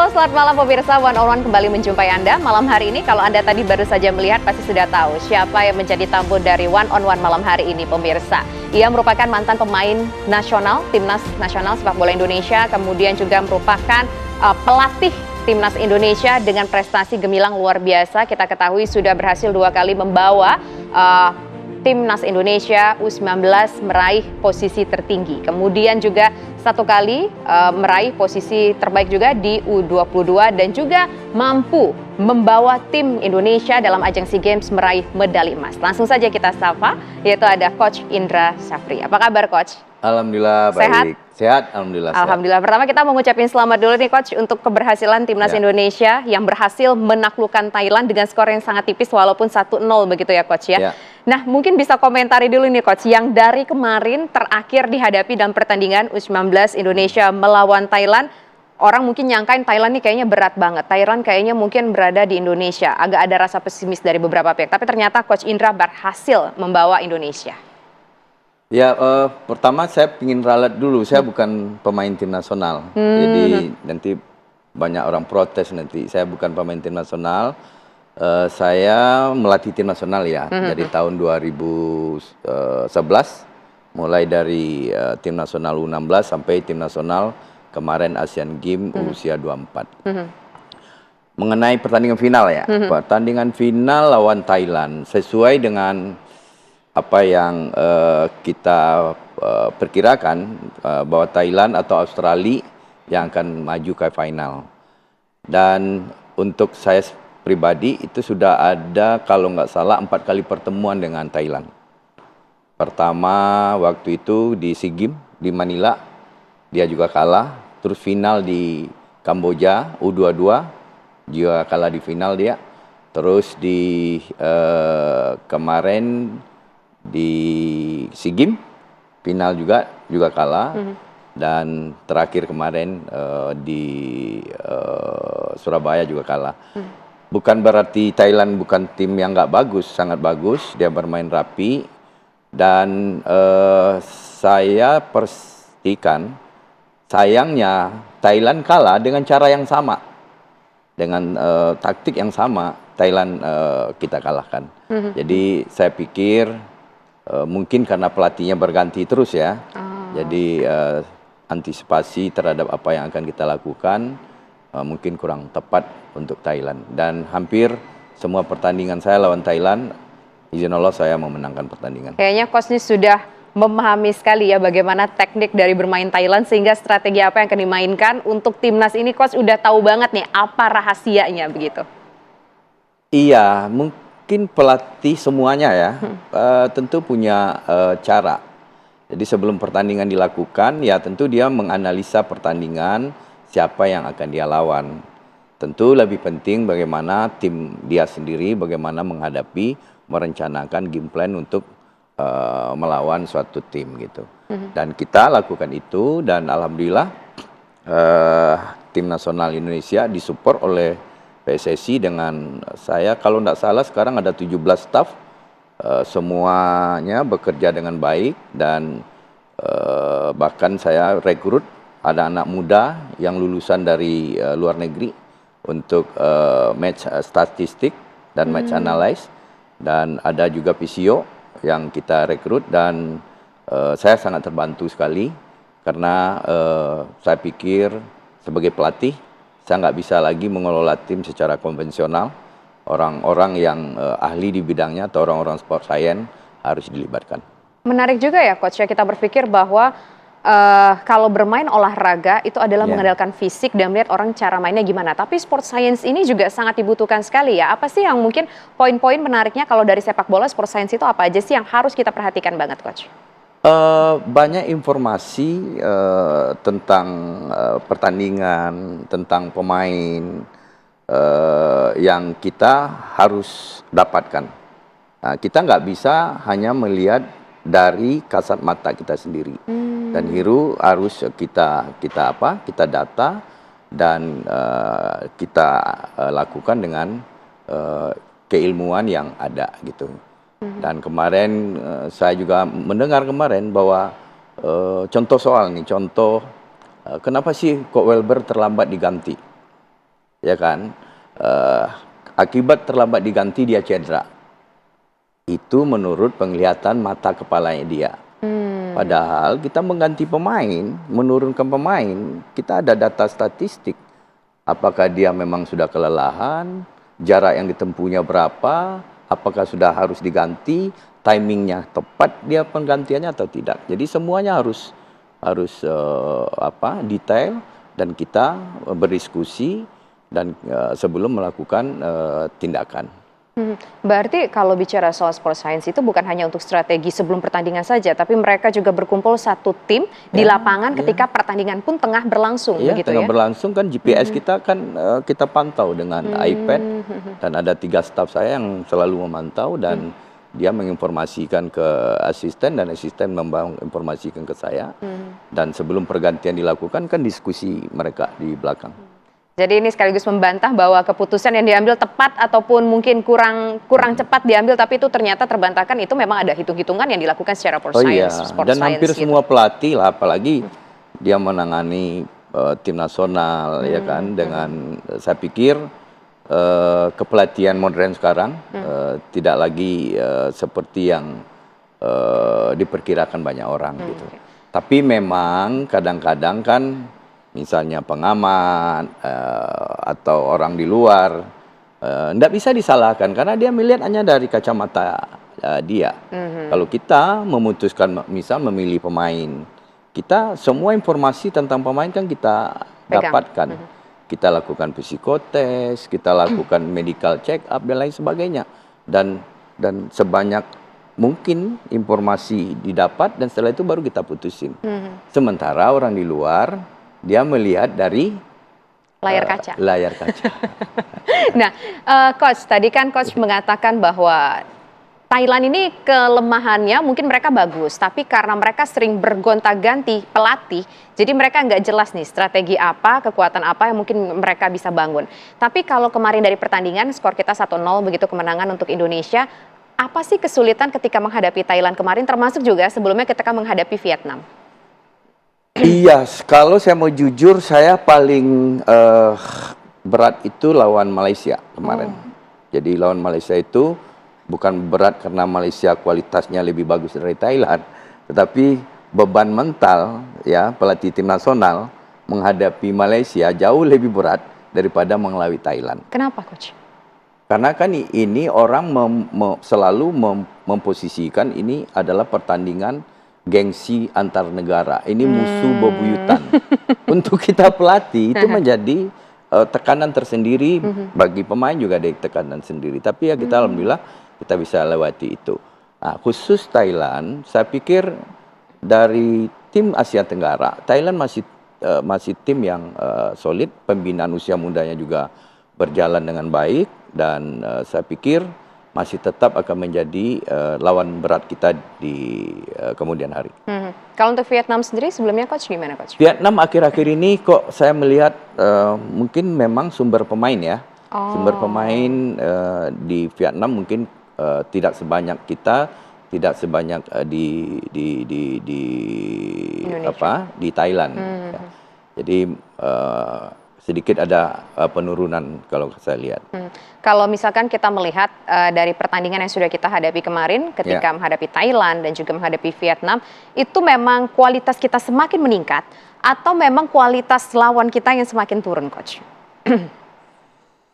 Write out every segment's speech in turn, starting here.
Halo, selamat malam pemirsa. One on One kembali menjumpai Anda. Malam hari ini, kalau Anda tadi baru saja melihat, pasti sudah tahu siapa yang menjadi tamu dari One on One malam hari ini, pemirsa. Ia merupakan mantan pemain nasional, timnas nasional sepak bola Indonesia, kemudian juga merupakan pelatih timnas Indonesia dengan prestasi gemilang luar biasa. Kita ketahui sudah berhasil 2 kali membawa timnas Indonesia U19 meraih posisi tertinggi. Kemudian juga 1 kali meraih posisi terbaik juga di U22 dan juga mampu membawa tim Indonesia dalam ajang SEA Games meraih medali emas. Langsung saja kita sapa, yaitu ada Coach Indra Syafri. Apa kabar, Coach? Alhamdulillah baik. Sehat, alhamdulillah. Alhamdulillah. Sehat. Pertama kita mau ngucapin selamat dulu nih, Coach, untuk keberhasilan timnas Indonesia yang berhasil menaklukkan Thailand dengan skor yang sangat tipis walaupun 1-0 begitu ya, Coach ya. Nah, mungkin bisa komentari dulu nih, Coach, yang dari kemarin terakhir dihadapi dalam pertandingan U19 Indonesia melawan Thailand. Orang mungkin nyangkain Thailand nih kayaknya berat banget. Thailand kayaknya mungkin berada di Indonesia. Agak ada rasa pesimis dari beberapa pihak. Tapi ternyata Coach Indra berhasil membawa Indonesia. Ya, pertama saya ingin ralat dulu. Saya bukan pemain tim nasional. Jadi nanti banyak orang protes nanti. Saya bukan pemain tim nasional. Saya melatih tim nasional ya. Dari tahun 2011. Mulai dari tim nasional U16 sampai tim nasional kemarin Asian Games usia 24. Mengenai pertandingan final ya. Pertandingan final lawan Thailand sesuai dengan apa yang kita perkirakan bahwa Thailand atau Australia yang akan maju ke final. Dan untuk saya pribadi itu sudah ada kalau nggak salah 4 kali pertemuan dengan Thailand. Pertama waktu itu di SEA Games di Manila, dia juga kalah. Terus final di Kamboja U22, juga kalah di final dia. Terus di kemarin di SEA Games final juga kalah. Dan terakhir kemarin di Surabaya juga kalah. Bukan berarti Thailand bukan tim yang nggak bagus, sangat bagus. Dia bermain rapi. Dan saya pastikan sayangnya Thailand kalah dengan cara yang sama. Dengan taktik yang sama, Thailand kita kalahkan. Jadi saya pikir mungkin karena pelatihnya berganti terus ya. Jadi antisipasi terhadap apa yang akan kita lakukan mungkin kurang tepat untuk Thailand. Dan hampir semua pertandingan saya lawan Thailand, izin Allah saya memenangkan pertandingan. Kayaknya Coach ini sudah memahami sekali ya bagaimana teknik dari bermain Thailand sehingga strategi apa yang akan dimainkan untuk timnas ini. Coach udah tahu banget nih apa rahasianya begitu. Iya, mungkin pelatih semuanya ya tentu punya cara. Jadi sebelum pertandingan dilakukan ya tentu dia menganalisa pertandingan siapa yang akan dia lawan. Tentu lebih penting bagaimana tim dia sendiri, bagaimana menghadapi, merencanakan game plan untuk melawan suatu tim gitu. Dan kita lakukan itu dan alhamdulillah tim nasional Indonesia disupport oleh PSSI dengan saya kalau tidak salah sekarang ada 17 staf, semuanya bekerja dengan baik dan bahkan saya rekrut ada anak muda yang lulusan dari luar negeri untuk match statistik dan match analysis dan ada juga PCO yang kita rekrut dan saya sangat terbantu sekali karena saya pikir sebagai pelatih saya nggak bisa lagi mengelola tim secara konvensional. Orang-orang yang ahli di bidangnya atau orang-orang sport science harus dilibatkan. Menarik juga ya Coach ya, kita berpikir bahwa kalau bermain olahraga itu adalah mengandalkan fisik dan melihat orang cara mainnya gimana. Tapi sport science ini juga sangat dibutuhkan sekali ya. Apa sih yang mungkin poin-poin menariknya kalau dari sepak bola sport science itu apa aja sih yang harus kita perhatikan banget Coach? Banyak informasi tentang pertandingan, tentang pemain yang kita harus dapatkan. Nah, kita nggak bisa hanya melihat dari kasat mata kita sendiri. Dan harus kita data dan kita lakukan dengan keilmuan yang ada gitu. Dan kemarin saya juga mendengar kemarin bahwa contoh soal nih, contoh kenapa sih kok Welber terlambat diganti? ya kan, eh, akibat terlambat diganti dia cedera. Itu menurut penglihatan mata kepalanya dia. Padahal kita mengganti pemain, menurunkan pemain, kita ada data statistik. Apakah dia memang sudah kelelahan, jarak yang ditempuhnya berapa, apakah sudah harus diganti, timingnya tepat dia penggantiannya atau tidak. Jadi semuanya harus detail, dan kita berdiskusi dan sebelum melakukan tindakan. Berarti kalau bicara soal sports science itu bukan hanya untuk strategi sebelum pertandingan saja, tapi mereka juga berkumpul satu tim di lapangan ketika pertandingan pun tengah berlangsung, begitu tengah ya? berlangsung kan GPS kita kan kita pantau dengan iPad, dan ada 3 staf saya yang selalu memantau, dan dia menginformasikan ke asisten, dan asisten menginformasikan ke saya. Dan sebelum pergantian dilakukan kan diskusi mereka di belakang. Jadi ini sekaligus membantah bahwa keputusan yang diambil tepat ataupun mungkin kurang cepat diambil, tapi itu ternyata terbantahkan, itu memang ada hitung-hitungan yang dilakukan secara Oh iya, dan hampir gitu. semua pelatih lah, apalagi dia menangani tim nasional, ya kan, dengan saya pikir kepelatihan modern sekarang tidak lagi seperti yang diperkirakan banyak orang gitu. Tapi memang kadang-kadang kan, misalnya pengamat atau orang di luar, tidak bisa disalahkan karena dia melihat hanya dari kacamata dia. Kalau kita memutuskan misal memilih pemain, kita semua informasi tentang pemain kan kita dapatkan. Kita lakukan psikotes, kita lakukan medical check up dan lain sebagainya. Dan sebanyak mungkin informasi didapat, dan setelah itu baru kita putusin. Sementara orang di luar, dia melihat dari layar kaca. Layar kaca. Nah, Coach, tadi kan Coach mengatakan bahwa Thailand ini kelemahannya mungkin mereka bagus, tapi karena mereka sering bergonta-ganti pelatih, jadi mereka nggak jelas nih strategi apa, kekuatan apa yang mungkin mereka bisa bangun. Tapi kalau kemarin dari pertandingan, skor kita 1-0 begitu kemenangan untuk Indonesia, apa sih kesulitan ketika menghadapi Thailand kemarin, termasuk juga sebelumnya ketika menghadapi Vietnam? Iya, kalau saya mau jujur, saya paling berat itu lawan Malaysia kemarin. Jadi lawan Malaysia itu bukan berat karena Malaysia kualitasnya lebih bagus dari Thailand, tetapi beban mental ya pelatih tim nasional menghadapi Malaysia jauh lebih berat daripada mengelawai Thailand. Kenapa, Coach? Karena kan ini orang selalu memposisikan ini adalah pertandingan gengsi antar negara. Ini musuh bebuyutan. Untuk kita pelatih itu menjadi tekanan tersendiri, bagi pemain juga ada tekanan sendiri. Tapi ya kita alhamdulillah kita bisa lewati itu. Nah, khusus Thailand, saya pikir dari tim Asia Tenggara, Thailand masih tim yang solid, pembinaan usia mudanya juga berjalan dengan baik, dan saya pikir masih tetap akan menjadi lawan berat kita di kemudian hari. Kalau untuk Vietnam sendiri sebelumnya Coach gimana, Coach? Vietnam akhir-akhir ini kok saya melihat mungkin memang sumber pemain ya. Sumber pemain di Vietnam mungkin tidak sebanyak kita, tidak sebanyak di Thailand. Ya. Jadi sedikit ada penurunan kalau saya lihat. Kalau misalkan kita melihat dari pertandingan yang sudah kita hadapi kemarin ketika menghadapi Thailand dan juga menghadapi Vietnam, itu memang kualitas kita semakin meningkat atau memang kualitas lawan kita yang semakin turun, Coach?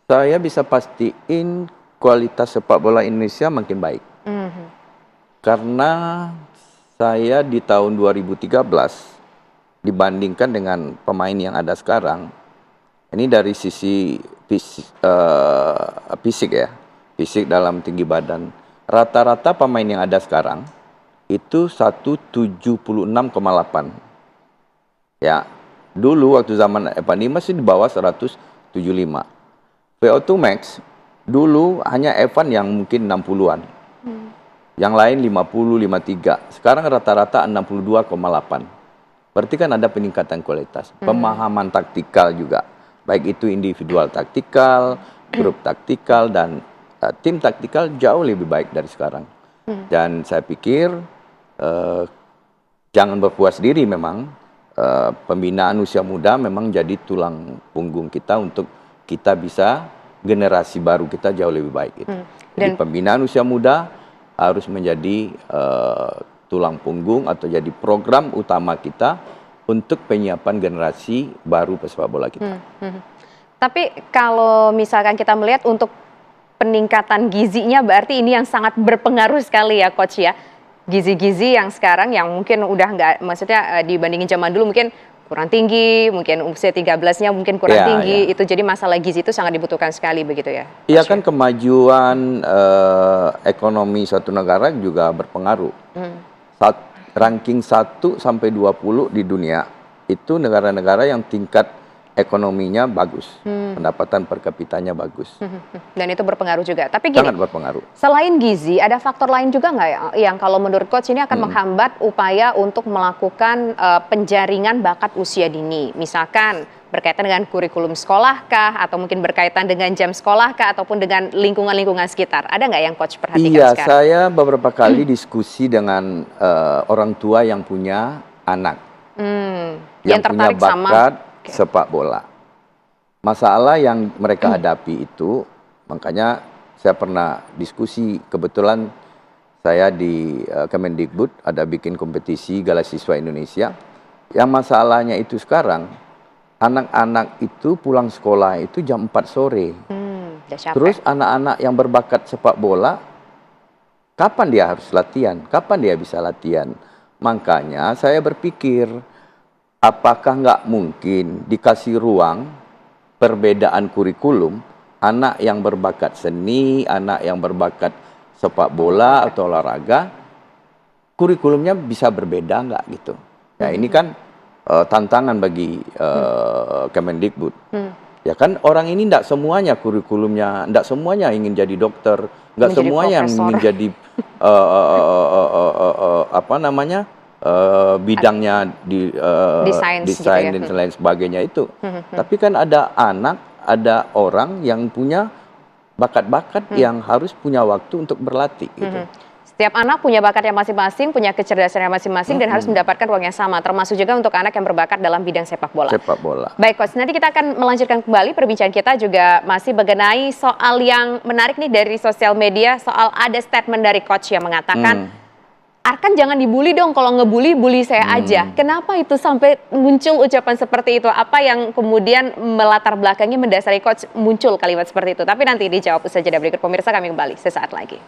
Saya bisa pastiin kualitas sepak bola Indonesia makin baik. Karena saya di tahun 2013 dibandingkan dengan pemain yang ada sekarang, ini dari sisi fisik ya, fisik dalam tinggi badan. Rata-rata pemain yang ada sekarang itu 176,8. Ya, dulu waktu zaman Evan Dimas masih di bawah 175. VO2 max dulu hanya Evan yang mungkin 60-an. Yang lain 50, 53. Sekarang rata-rata 62,8. Berarti kan ada peningkatan kualitas. Pemahaman taktikal juga. Baik itu individual taktikal, grup taktikal, dan tim taktikal jauh lebih baik dari sekarang. Dan saya pikir jangan berpuas diri memang. Pembinaan usia muda memang jadi tulang punggung kita untuk kita bisa generasi baru kita jauh lebih baik itu. Jadi Dan pembinaan usia muda harus menjadi tulang punggung atau jadi program utama kita untuk penyiapan generasi baru pesepak bola kita. Tapi kalau misalkan kita melihat untuk peningkatan gizinya, berarti ini yang sangat berpengaruh sekali ya Coach ya. Gizi-gizi yang sekarang yang mungkin udah nggak, maksudnya dibandingin zaman dulu mungkin kurang tinggi, mungkin usia 13-nya mungkin kurang tinggi, itu jadi masalah gizi itu sangat dibutuhkan sekali begitu ya? Iya kan, kemajuan ekonomi suatu negara juga berpengaruh. Ranking 1 sampai 20 di dunia itu negara-negara yang tingkat ekonominya bagus, pendapatan per kapitanya bagus. Dan itu berpengaruh juga. Tapi gini, sangat berpengaruh. Selain gizi, ada faktor lain juga nggak yang kalau menurut Coach ini akan menghambat upaya untuk melakukan penjaringan bakat usia dini? Misalkan berkaitan dengan kurikulum sekolah kah, atau mungkin berkaitan dengan jam sekolah kah, ataupun dengan lingkungan-lingkungan sekitar. Ada nggak yang Coach perhatikan sekarang? Iya, sekarang? saya beberapa kali diskusi dengan orang tua yang punya anak. Yang punya bakat sepak bola. Masalah yang mereka hadapi itu, makanya saya pernah diskusi, kebetulan saya di Kemendikbud ada bikin kompetisi Gala Siswa Indonesia. Yang masalahnya itu sekarang, anak-anak itu pulang sekolah itu jam 4 sore. Terus anak-anak yang berbakat sepak bola, kapan dia harus latihan? Kapan dia bisa latihan? Makanya saya berpikir, apakah nggak mungkin dikasih ruang perbedaan kurikulum, anak yang berbakat seni, anak yang berbakat sepak bola atau olahraga, kurikulumnya bisa berbeda nggak gitu? Ya ini kan tantangan bagi Kemendikbud. Ya kan, orang ini nggak semuanya kurikulumnya, nggak semuanya ingin jadi dokter, nggak semuanya ingin jadi bidangnya di desain dan lain sebagainya itu. Tapi kan ada ada orang yang punya bakat-bakat yang harus punya waktu untuk berlatih gitu. Setiap anak punya bakatnya masing-masing, punya kecerdasannya masing-masing, dan harus mendapatkan ruang yang sama, termasuk juga untuk anak yang berbakat dalam bidang sepak bola. Sepak bola. Baik Coach, nanti kita akan melanjutkan kembali perbincangan kita juga masih mengenai soal yang menarik nih dari sosial media, soal ada statement dari Coach yang mengatakan, Arkan jangan dibully dong, kalau ngebully, bully saya aja. Kenapa itu sampai muncul ucapan seperti itu? Apa yang kemudian melatar belakangnya mendasari Coach muncul kalimat seperti itu? Tapi nanti dijawab usaha jeda berikut. Pemirsa, kami kembali sesaat lagi.